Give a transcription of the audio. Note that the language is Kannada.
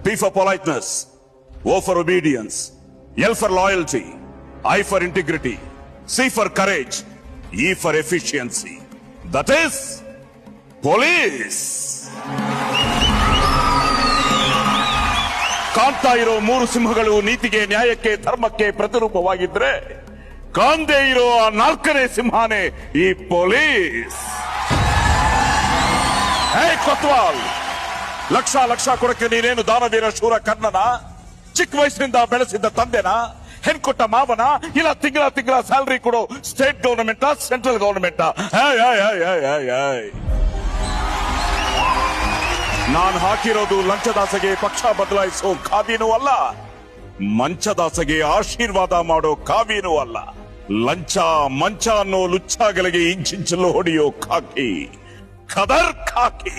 P for politeness, O for obedience, L for loyalty, I for integrity, C for courage, E for efficiency. That is police. ಕಾಣ್ತಾ ಇರೋ ಮೂರು ಸಿಂಹಗಳು ನೀತಿಗೆ, ನ್ಯಾಯಕ್ಕೆ, ಧರ್ಮಕ್ಕೆ ಪ್ರತಿರೂಪವಾಗಿದ್ರೆ ಕಾಂದೇ ಇರೋ ಆ ನಾಲ್ಕನೇ ಸಿಂಹನೇ ಈ ಪೊಲೀಸ್. ಕೊತ್ವಾಲ್, ಲಕ್ಷ ಲಕ್ಷ ಕೊಡಕ್ಕೆ ನೀನೇನು ದಾನವೀರ ಶೂರ ಕರ್ಣನ? ಚಿಕ್ಕ ವಯಸ್ಸಿನಿಂದ ಬೆಳೆಸಿದ್ದ ತಂದೆನ? ಹೆಣ್ಕೊಟ್ಟ ಮಾವನ? ಇಲ್ಲ ತಿಂಗಳ ಸ್ಯಾಲರಿ ಕೊಡೋ ಸ್ಟೇಟ್ ಗವರ್ನಮೆಂಟ್, ಸೆಂಟ್ರಲ್ ಗವರ್ನಮೆಂಟ್? ನಾನ್ ಹಾಕಿರೋದು ಲಂಚದಾಸೆಗೆ ಪಕ್ಷ ಬದಲಾಯಿಸೋ ಕಾವಿನೂ ಅಲ್ಲ, ಮಂಚದಾಸೆಗೆ ಆಶೀರ್ವಾದ ಮಾಡೋ ಕಾವಿನೂ ಅಲ್ಲ. ಲಂಚ ಮಂಚ ಅನ್ನೋ ಲುಚ್ಚಾಗಳಿಗೆ ಇಂಚಿಂಚಲು ಹೊಡೆಯೋ ಖಾಕಿ, ಖದರ್ ಖಾಕಿ.